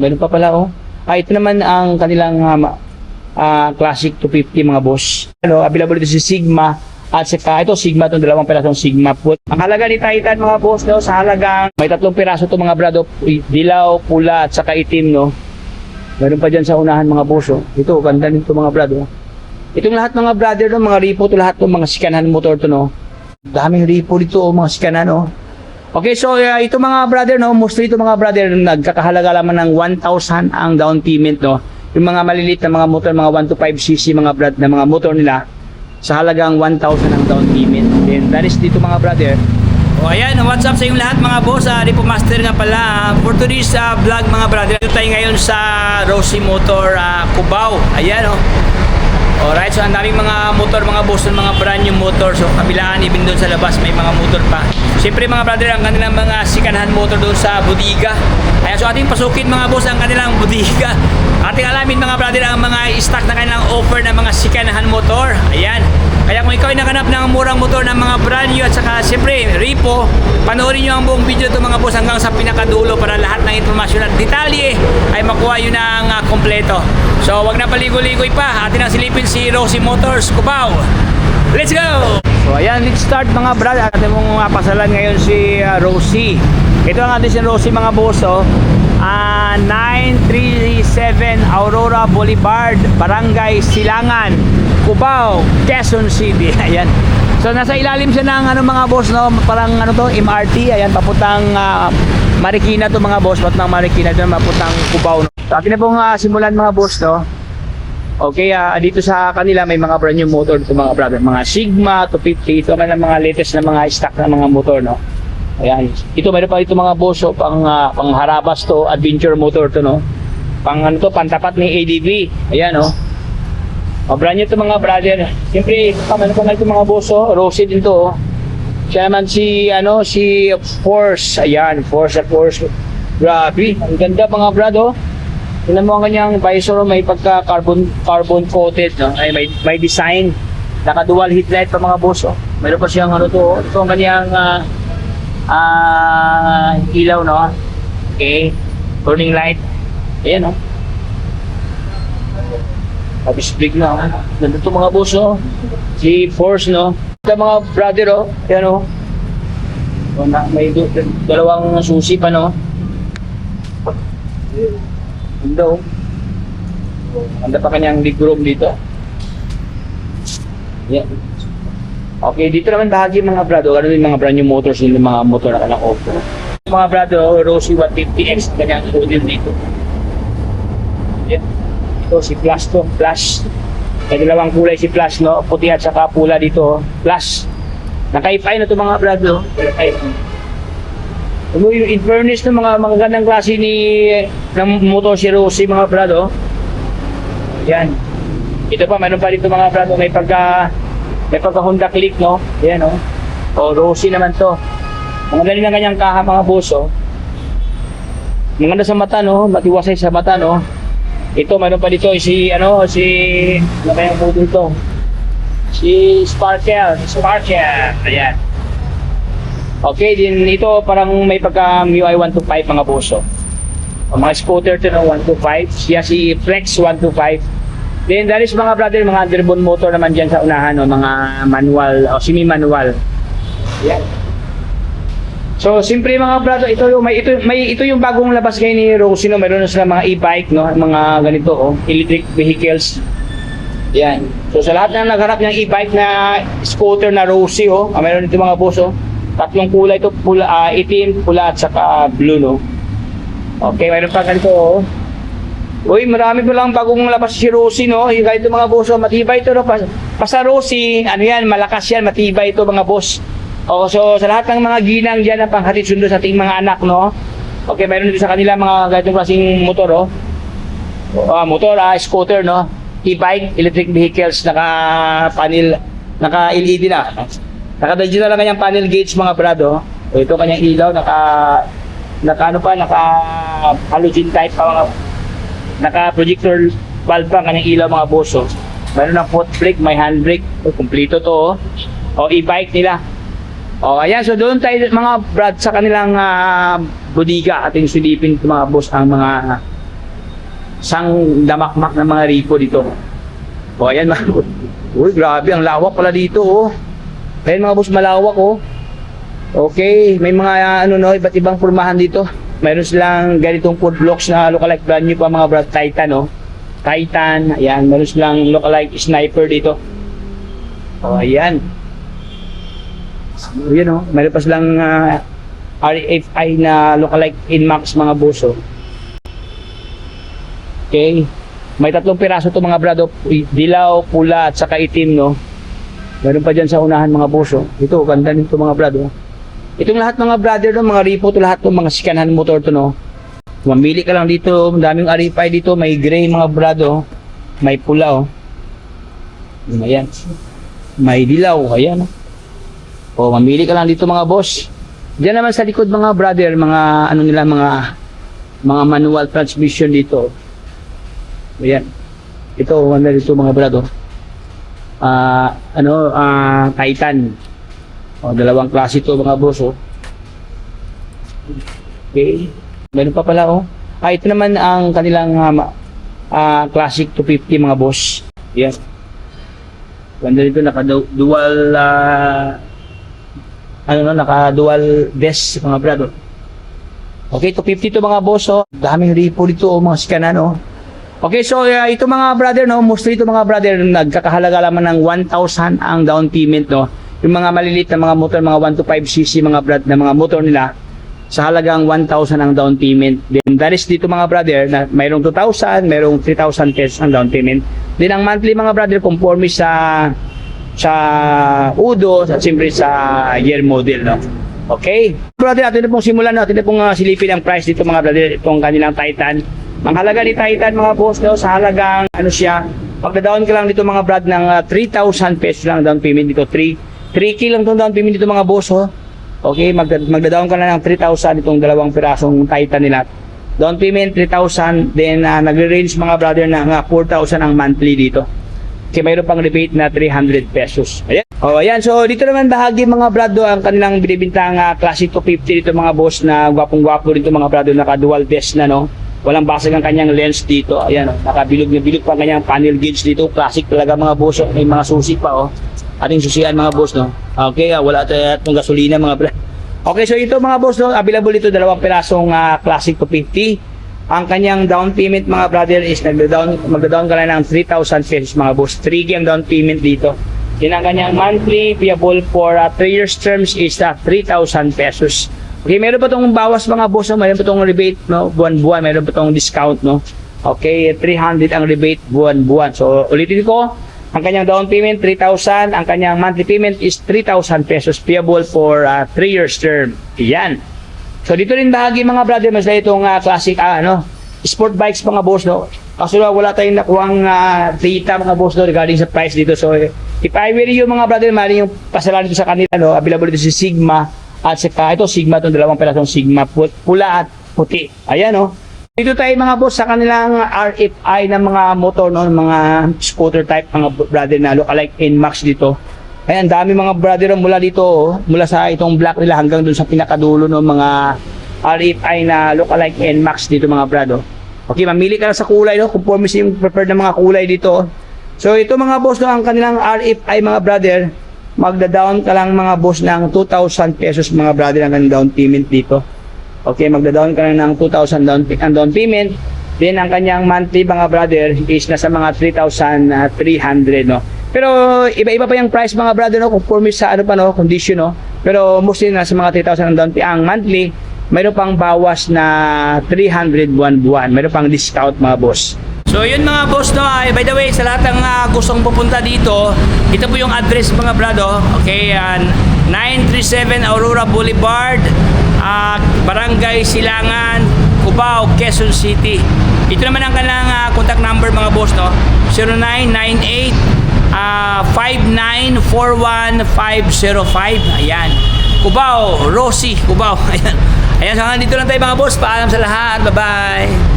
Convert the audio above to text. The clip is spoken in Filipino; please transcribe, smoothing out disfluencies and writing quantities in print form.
Meron pa pala oh. Ito naman ang kanilang Classic 250 mga boss. Available dito si Sigma at saka ito Sigma, itong dalawang pirasong Sigma po. Ang halaga ni Titan mga boss sa halagang may 3 piraso to mga brado, dilaw, pula at saka itim no. Meron pa dyan sa unahan mga boss Ito ganda nito mga brado. Itong lahat mga brother mga repo to lahat mga sikanahan motor to no. Daming repo dito mga sikanahan Okay, so ito mga brother mostly ito mga brother nagkakahalaga lamang ng 1,000 ang down payment no. Yung mga maliliit na mga motor, mga 1 to 5cc mga brad na mga motor nila sa halagang 1,000 ang down payment. Then that is dito mga brother. Ayan, what's up sa inyong lahat mga boss, Repo Master nga pala. For today's vlog mga brother, dito tayo ngayon sa Rosie Motor Cubao. Ayan Alright, so ang daming mga motor mga boss, mga brand new motor. So kabilaan, even doon sa labas may mga motor pa. Siyempre mga brother, ang kanilang mga sikanahan motor doon sa bodega. Ayan, so ating pasukin mga boss ang kanilang bodega. Ating alamin mga brother ang mga stock na kanilang offer ng mga sikanahan motor. Ayan. Kaya kung ikaw ay naganap ng murang motor ng mga brand new at saka siyempre repo, panoorin nyo ang buong video ito mga boss hanggang sa pinakadulo para lahat ng informasyon at detalye ay makuha yun ng kompleto. So wag na paligoy-ligoy pa, atin ang silipin si Rosie Motors Cubao. Let's go! So ayan, let's start mga brother. Atin mong pasalan ngayon si Rosie. Ito ang atin si Rosie mga boss 937 Aurora Boulevard, Barangay Silangan, Cubao, Quezon City. Ayan. So nasa ilalim siya ng mga boss parang MRT. Ayan, papuntang Marikina to mga boss, papuntang Marikina to papuntang Cubao. So atin na pong simulan mga boss Okay, dito sa kanila may mga brand new motor dito mga brother, mga Sigma 250. Ito ang mga latest na mga stock na mga motor Ayan. Ito mayroon pa ito mga boss pang harabas to, adventure motor to Pang pantapat ni ADV. Ayan brand new to mga brother. Siyempre, meron pa ito mga boss Rosie din to Siya naman si Force. Ayan, Force. Grabe, ang ganda mga brado. Tingnan mo ang kanyang visor, may pagka carbon coated ay may design. Naka dual headlight pa mga boss Meron pa siyang ito ang kanyang ilaw Okay, turning light. Ayan Habis big na Ganda ito mga boss Si Force Ito mga brother Ayan may dalawang susi pa Ganda Ganda pa kanyang legroom dito. Yeah. Okay, dito naman bahagi mga brado, ano yung mga brand new motors yung mga motor na kanyang offer. Mga brado, Rosie 150X kanyang model dito. Yeah. Ito si Plus Plus. May dalawang kulay si Plus puti at saka pula dito Plus. Naka-FI na ito mga brado. Yung in fairness ng mga gandang klase ng motor si Rosie mga brado. Yan. Ito pa, meron pa dito mga brado, may pagka Honda Click Yan Rosie naman to. Mga galing na kanyang kaha mga boss Maganda sa mata matiwasay sa mata Ito meron pa dito si ano ba yung model to? Si Sparkle. Ayan. Okay, din ito parang may pagka MIUI 125 mga boss mga scooter to 125. Siya si Flex 125. Then that is mga brother, mga underbone motor naman dyan sa unahan mga manual o semi-manual. Yan. So siyempre mga brother, ito yung bagong labas ngayon ni Rosie mayroon na sila mga e-bike mga ganito electric vehicles. Yan. So sa lahat na nagharap ng e-bike na scooter na Rosie mayroon dito mga boss tatlong kulay ito, pula, itim, pula at saka blue Okay, mayroon pa ganito Uy, marami pa lang bagong labas si Rosie yung ganito mga boss matibay ito Basta Rosie, yan, malakas yan, matibay ito mga boss. So sa lahat ng mga ginang dyan na panghatid sundo sa ating mga anak Okay, mayroon dito sa kanila mga ganitong klaseng motor motor, scooter e-bike, electric vehicles, naka-LED na. Naka-digital lang kanyang panel gauge mga brado. Ito kanyang ilaw, naka halogen type pa naka-projector bulb pa kanyang ilaw mga boss Mayroon ng foot brake, may hand brake. Kumpleto to e-bike nila. Ayan, so doon tayo mga brad sa kanilang bodega ating silipin mga boss ang mga Sang damakmak ng mga ripo dito. O ayan mga boss. Uy, grabe, ang lawak pala dito oh. Ayan mga boss, malawak oh. Okay, may mga iba't ibang pormahan dito. Mayroon silang ganitong food blocks na lookalike brand new pa mga brad, Titan oh. Titan, ayan, meron silang lookalike sniper dito. O ayan. Ayan oh, meron pa silang RFI na lookalike Inmax mga boss oh. Okay. May 3 piraso to mga brado, dilaw, pula at saka itim no. Meron pa diyan sa unahan mga boss oh. Ito ganda nito mga brado. Itong lahat mga brother no, mga ripo to lahat to, mga sikanhan motor to no. Mamili ka lang dito, daming RFI dito, may gray mga brado, may pula oh. Ayan. May dilaw, ayan oh. O mamili ka lang dito mga boss. Diyan naman sa likod mga brother, mga mga manual transmission dito. Ayan. Ito, wala dito mga brado. Titan. O, 2 klase ito mga boss, oh. Okay. Meron pa pala, oh. Ito naman ang kanilang Classic 250 mga boss. Ayan. Ganda dito, naka-dual naka-dual desk mga brado. Okay, 250 to mga boss, oh. Daming ripo dito, oh, mga sikanan, oh. Okay, so ito mga brother no, mostly ito mga brother nagkakahalaga lamang ng 1,000 ang down payment no. Yung mga maliliit na mga motor, mga 1 to 5 cc mga brad na mga motor nila sa halagang 1,000 ang down payment. Then that is dito mga brother na mayroong 2,000, mayroong 3,000 pesos ang down payment. Then ang monthly mga brother conforme sa UDO at siyempre sa year model no. Okay. Brother, atin na pong simulan no, atin na pong silipin ang price dito mga brother, itong kanilang Titan. Ang halaga ni Titan mga boss no, sa halagang magda-down ka lang dito mga brad ng 3,000 pesos lang down payment dito. 3K lang itong down payment dito mga boss oh. Okay, magda-down ka na ng 3,000 itong 2 pirasong Titan nila. Down payment 3,000, then nagre-range mga brother ng 4,000 ang monthly dito. Okay, mayroon pang rebate na 300 pesos. Ayan. Oh, ayan. So dito naman bahagi mga brado ang kanilang binibintang Classic 250 dito mga boss na gwapong-gwapo dito mga brado, naka-dual desk na no. Walang basag ang kanyang lens dito. Ayan, oh, nakabilog na bilog pa ang kanyang panel gauge dito. Classic talaga mga boss. May mga susi pa oh. Ating susian mga boss no. Okay, wala tayong gasolina mga brad. Okay, so ito mga boss no, available ito 2 pirasong Classic 250. Ang kanyang down payment mga brother is magda-down ka na ng 3,000 pesos mga boss. 3K ang down payment dito. Yan ang kanyang monthly payable for 3 years terms is 3,000 pesos. Okay, meron pa itong bawas mga boss, no? Meron pa itong rebate, no? Buwan-buwan, meron pa itong discount, no? Okay, 300 ang rebate buwan-buwan. So, ulitin ko, ang kanyang down payment, 3,000. Ang kanyang monthly payment is 3,000 pesos payable for 3 years term. Yan. So, dito rin bahagi mga brother, mas na itong classic, sport bikes mga boss, no? Kasi wala tayong nakuhang data mga boss, no? Regarding sa price dito. So, if I were you mga brother, maaaring yung pasalan dito sa kanila, no? Available dito si Sigma. At saka ito Sigma, itong 2 pirasong Sigma, pula at puti. Ayan oh. Dito tayo mga boss sa kanilang RFI ng mga motor no, mga scooter type mga brother na lookalike Inmax dito. Ayan, dami mga brother mula dito oh, mula sa itong black nila hanggang dun sa pinakadulo no, mga RFI na lookalike Inmax dito mga brado. Okay, mamili ka lang sa kulay no, conforme sa yung preferred na mga kulay dito. So ito mga boss no, ang kanilang RFI mga brother, magda-down ka lang mga boss ng 2,000 pesos mga brother ang down payment dito. Okay, magda-down ka lang ng 2,000 down payment. Then ang kanyang monthly mga brother is nasa mga 3,300 no. Pero iba-iba pa yung price mga brother no, conforme sa condition no. Pero mostly nasa mga 3,000 ang down payment. Ang monthly mayroon pang bawas na 300 buwan-buwan. Mayroon pang discount mga boss. So yun mga boss no, by the way sa lahat ng gustong pupunta dito, ito po yung address mga brado. Okay, 937 Aurora Boulevard, Barangay Silangan, Cubao, Quezon City. Ito naman ang kanilang contact number mga boss no, 0998 5941-505. Ayan, Cubao, Rosie, Cubao. Ayan, so dito lang tayo mga boss. Paalam sa lahat, bye bye.